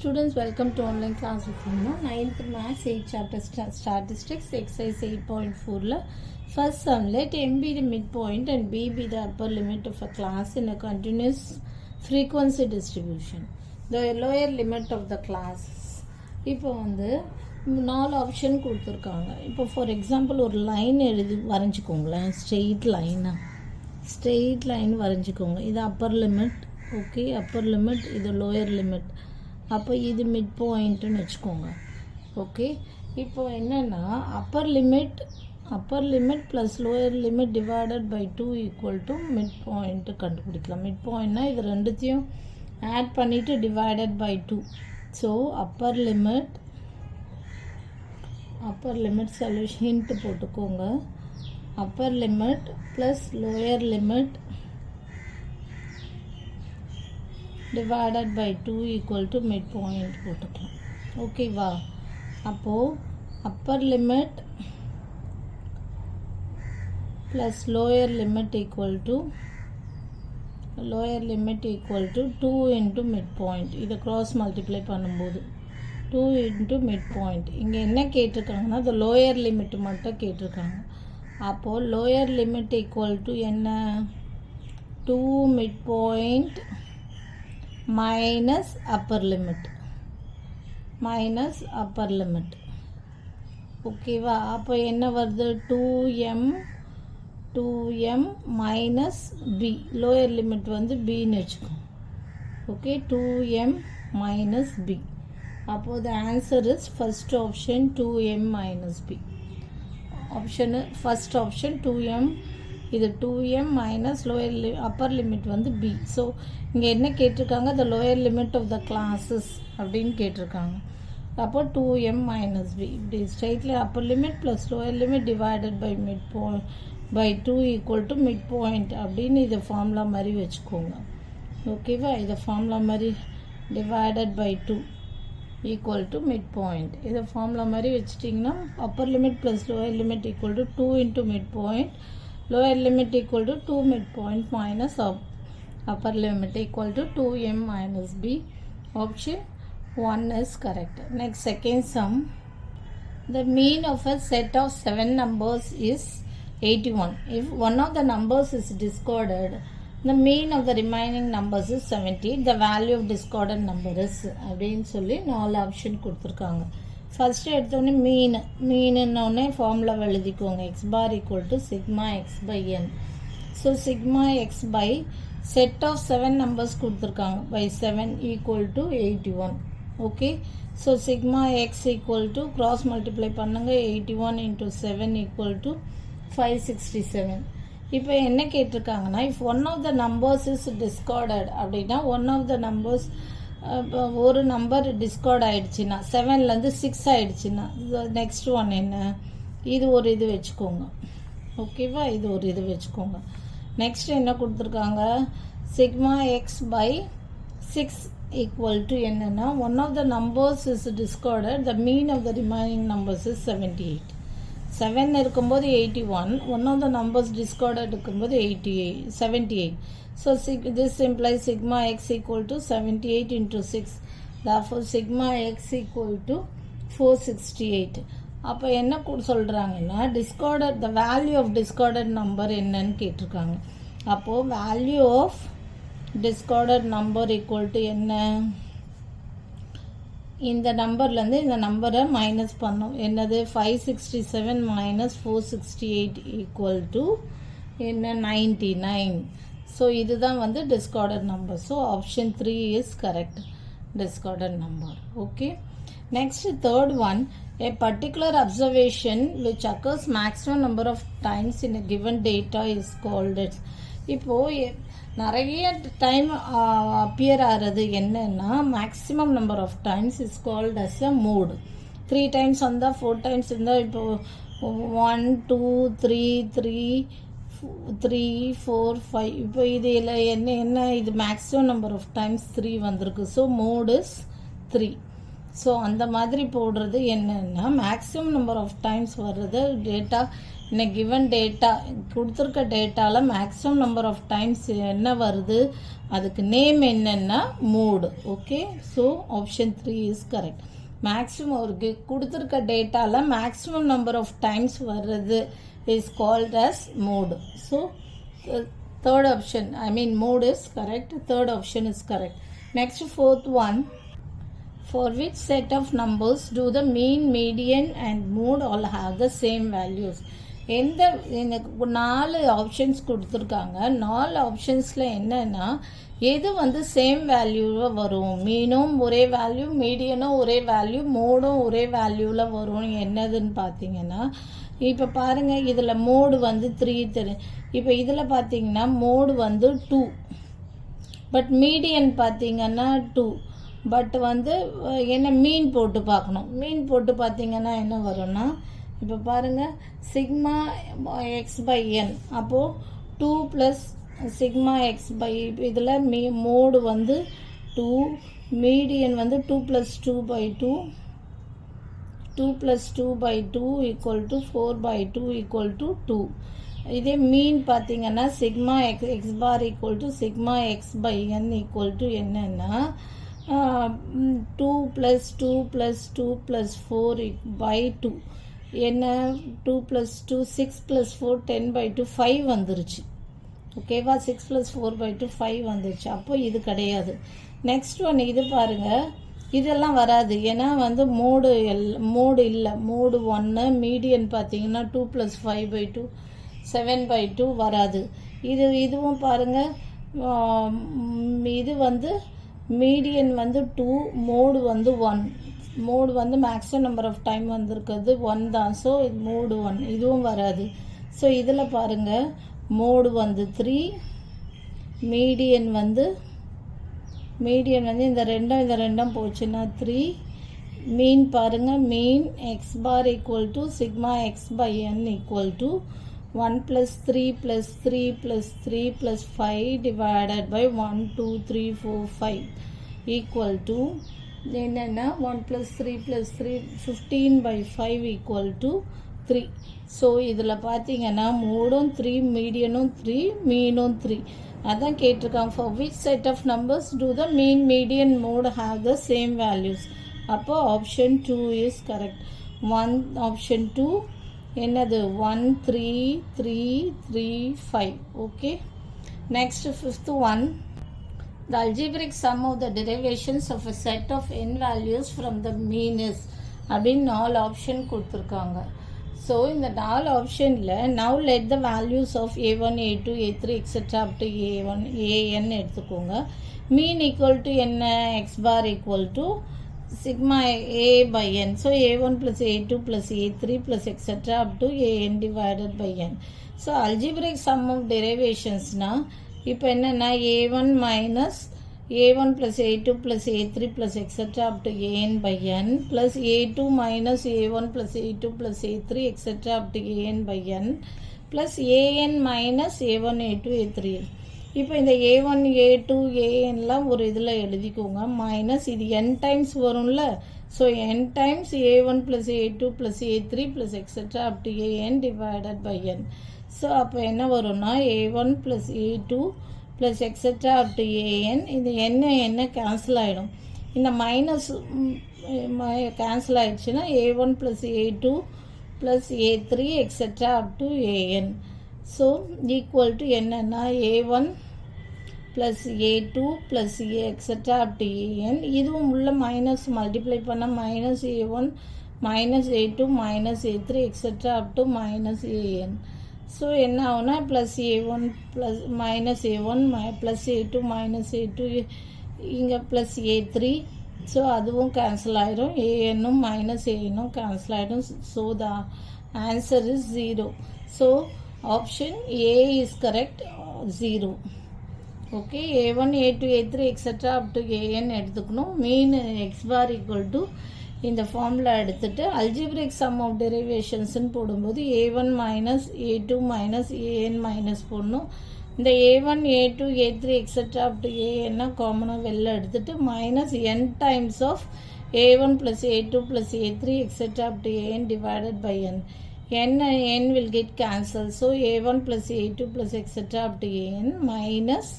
Students, welcome to online class with you. 9th Maths 8 chapter Statistics exercise 8.4 first sum, let m be the midpoint and b be the upper limit of a class in a continuous frequency distribution. The lower limit of the classes. இப்போ வந்து 4 option கொடுத்துருக்காங்க. இப்போ for example ஒரு line வரைஞ்சிக்கோங்களேன். Straight line வரைஞ்சிக்கோங்க. இது upper limit, okay, upper limit, இது lower limit. அப்போ இது மிட் பாயிண்ட்டுன்னு வச்சுக்கோங்க. ஓகே, இப்போ என்னென்னா upper limit plus lower limit divided by 2 equal to mid point கண்டுபிடிக்கலாம். மிட் பாயிண்ட்னா இது ரெண்டுத்தையும் ஆட் பண்ணிவிட்டு divided by 2. So upper limit solution hint போட்டுக்கோங்க. Upper limit plus lower limit divided by 2 equal to midpoint போட்டுக்கலாம். ஓகேவா? அப்போது upper limit plus lower limit equal to 2 into midpoint. இதை cross multiply பண்ணும்போது 2 into midpoint. இங்கே என்ன கேட்டிருக்காங்கன்னா the lower limit மட்டும் கேட்டிருக்காங்க. அப்போது lower limit equal to என்ன? 2 midpoint minus upper limit. ஓகேவா? அப்போ என்ன வருது? 2m minus b. Lower limit வந்து bன்னு வச்சுக்கோங்க. Okay, 2m minus b. அப்போது the answer is first option 2m minus b. first option 2m, இது 2m minus upper limit வந்து b. ஸோ இங்கே என்ன கேட்டிருக்காங்க? the lower limit of the classes அப்படின்னு கேட்டிருக்காங்க. அப்போ 2m minus b. இப்படி ஸ்ட்ரைட்ல upper limit plus lower limit divided by midpoint by 2 equal to midpoint அப்படின்னு இதை ஃபார்முலா மாதிரி வச்சுக்கோங்க. ஓகேவா? இதை ஃபார்முலா மாதிரி divided by 2 equal to midpoint. இதை ஃபார்முலா மாதிரி வச்சிட்டிங்கன்னா upper limit plus lower limit equal to 2 into midpoint, lower limit equal to 2 midpoint minus upper limit equal to 2m minus b. Option 1 is correct. Next, second sum. The mean of a set of 7 numbers is 81. If one of the numbers is discarded, the mean of the remaining numbers is 70. The value of discarded number is அப்படின்னு சொல்லி 4 option கொடுத்துருக்காங்க. First எடுத்தோடனே மீனுன்னொடனே formula எழுதிக்கோங்க. X bar equal to sigma X by N. So sigma X by set of 7 numbers கொடுத்துருக்காங்க by 7 equal to 81. Okay, so sigma X equal to cross multiply பண்ணுங்கள். 81 into 7 equal to 567. இப்போ என்ன கேட்டிருக்காங்கன்னா, if one of the numbers is discarded அப்படின்னா one of the numbers, இப்போ ஒரு number Discord ஆகிடுச்சின்னா 7லேருந்து 6 ஆகிடுச்சின்னா நெக்ஸ்ட் ஒன் என்ன? இது ஒரு இது வச்சுக்கோங்க. ஓகேவா? இது ஒரு இது வச்சுக்கோங்க. நெக்ஸ்ட் என்ன கொடுத்துருக்காங்க? Sigma X by 6 equal to என்னென்னா one of the numbers is discarded, the mean of the remaining numbers is 78. 7 இருக்கும்போது 81, one of the numbers discarded இருக்கும்போது 78. So this implies sigma x equal to 78 into 6. Therefore sigma x equal to 468. அப்போ என்ன சொல்கிறாங்கன்னா discarded, the value of discarded number என்னன்னு கேட்டிருக்காங்க. அப்போது value of discarded number equal to என்ன? இந்த நம்பர்லேருந்து இந்த நம்பரை மைனஸ் பண்ணோம். என்னது? 567 minus 468 equal to என்ன? 99. ஸோ இதுதான் வந்து discarded number. So option 3 is correct, discarded number. Okay, next third one. A particular observation which occurs maximum number of times in a given data is called it. இப்போது நிறைய time appear ஆகிறது என்னன்னா maximum number of times is called as a mode. 3 times வந்தால் 4 times இருந்தால் இப்போது 1 2 3 4 5 இப்போ இதில் என்ன இது மேக்ஸிமம் நம்பர் ஆஃப் டைம்ஸ் 3 வந்திருக்கு. So mode is 3. ஸோ அந்த மாதிரி போடுறது என்னென்னா மேக்ஸிமம் நம்பர் ஆஃப் டைம்ஸ் வர்றது data in a given data கொடுத்துருக்க டேட்டாவில் மேக்ஸிமம் நம்பர் ஆஃப் டைம்ஸ் என்ன வருது, அதுக்கு நேம் என்னென்னா mode. Okay, so option 3 is correct. Maximum ஒரு கொடுத்துருக்க டேட்டாவில் மேக்ஸிமம் நம்பர் ஆஃப் டைம்ஸ் வர்றது is called as mode. So third option, I mean mode is correct. Third option is correct. Next, fourth one, for which set of numbers do the mean, median and mode all have the same values? எந்த எனக்கு 4 options கொடுத்துருக்காங்க. 4 ஆப்ஷன்ஸில் என்னென்னா எது வந்து same வேல்யூவில் வரும், மீனும் ஒரே வேல்யூ, மீடியனும் ஒரே வேல்யூ, மோடும் ஒரே வேல்யூவில் வரும் என்னதுன்னு பார்த்தீங்கன்னா, இப்போ பாருங்கள் இதில் மோடு வந்து 3 தெரியும். இப்போ இதில் பார்த்தீங்கன்னா மோடு வந்து 2, பட் மீடியன் பார்த்தீங்கன்னா 2, பட் வந்து என்ன மீன் போட்டு பார்க்கணும். மீன் போட்டு பார்த்தீங்கன்னா என்ன வரும்னா, இப்போ பாருங்கள் சிக்மா எக்ஸ் பை என், அப்போது 2 ப்ளஸ் சிக்மா எக்ஸ் பை, இதில் மோடு வந்து 2, மீடியன் வந்து 2 plus 2 by 2, 2 plus 2 by 2 equal to 4 by 2 equal to 2. இதே மீன் பார்த்தீங்கன்னா sigma x bar equal to sigma X by N equal to என்னன்னா 2 plus 2 plus 2 plus 4 by 2 என்ன 2 plus 2 6 plus 4 10 by 2 5 வந்துருச்சு. ஓகேவா, 6 plus 4 by 2 5 வந்துருச்சு. அப்போ இது கிடையாது. நெக்ஸ்ட் ஒன் இது பாருங்கள், இதெல்லாம் வராது. ஏன்னா வந்து மோடு இல்லை, மோடு 1. மீடியன் பார்த்தீங்கன்னா 2 ப்ளஸ் 5 பை 2 7 பை 2 வராது. இதுவும் பாருங்கள், இது வந்து மீடியன் வந்து 2, மோடு வந்து 1. மோடு வந்து மேக்ஸிமம் நம்பர் ஆஃப் டைம் வந்திருக்கிறது 1 தான். ஸோ இது மோடு 1, இதுவும் வராது. ஸோ இதில் பாருங்கள் மோடு வந்து 3, மீடியன் வந்து இந்த ரெண்டும் போச்சுன்னா 3. மீன் பாருங்கள், mean X bar equal to sigma X by N equal to 1 plus 3 plus 3 plus 3 plus 5 divided by 1 2 3 4 5 equal to என்னென்னா 1 plus 3 plus 3 15 by 5 equal to 3. So இதில் பார்த்தீங்கன்னா மோடும் 3, மீடியனும் 3, மீனும் 3. அதான் கேட்டிருக்காங்க, for which set of numbers do the mean, median, mode have the same values? அப்போ option 2 is correct. Option 2 என்னது 1 3 3 3 5. Okay, next fifth one, the algebraic sum of the derivations of a set of n values from the mean is அப்படின்னு 4 option கொடுத்துருக்காங்க. So இந்த 4 ஆப்ஷனில் now let the values of a1 a2 a3 etc. up to a1 an எடுத்துக்கோங்க. Mean equal to என்ன, x bar equal to sigma a by n. So a1 plus a2 plus a3 plus etc. up to an divided by n. So algebraic sum of derivationsனால் இப்போ என்னென்னா a1 minus a1 plus a2 plus a3 plus etc. up to an by n plus a2 minus a1 plus a2 plus a3 etc. up to an by n plus an minus a1 a2 a3. இப்போ இந்த a1 a2 anலாம் ஒரு இதில் எழுதிக்கோங்க. Minus இது n times வரும்ல, so n times a1 plus a2 plus a3 plus etc. up to an divided by n. So அப்போ என்ன வரும்னா a1 plus a2 plus etcetera up to a n. இது என்ன கேன்சல் ஆகிடும், இந்த மைனஸ் கேன்சல் ஆகிடுச்சுன்னா a1 plus a2 plus a3 etcetera up to a n. So equal to என்னென்னா a1 plus a2 plus etcetera up to a n. இதுவும் உள்ள minus multiply பண்ண minus a1 minus a2 minus a3 etcetera up to minus a n. So என்ன ஆகுனா plus a1 plus minus a1 plus a2 minus a2 இங்கே plus a3. So அதுவும் cancel ஆகிடும், ஏஎன்னும் minus ஏஎன்னும் cancel ஆகிடும். So the answer is 0. So option A is correct, 0. Okay, a1 a2 a3 etcetera up to AN எடுத்துக்கணும். மீன் X bar equal to இந்த formula எடுத்துகிட்டு algebraic some of டெரிவேஷன்ஸ்ன்னு போடும்போது a1 minus a2 minus an minus போடணும். இந்த a1 a2 a3 etcetera up to ஏன்னா காமனாக வெளில எடுத்துகிட்டு minus n times of a1 plus a2 plus a3 etcetera up to an divided by n. n will get cancelled. So a1 plus a2 plus etc. up to an minus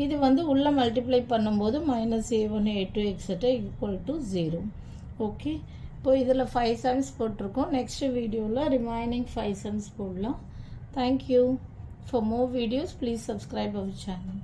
இது வந்து உள்ள multiply பண்ணும்போது minus a1 a2 etc. Equal to 0. Okay, இப்போ இதில் 5 sums போட்டிருக்கோம். Next வீடியோவில் remaining 5 sums போடலாம். Thank you. For more videos, please subscribe our channel.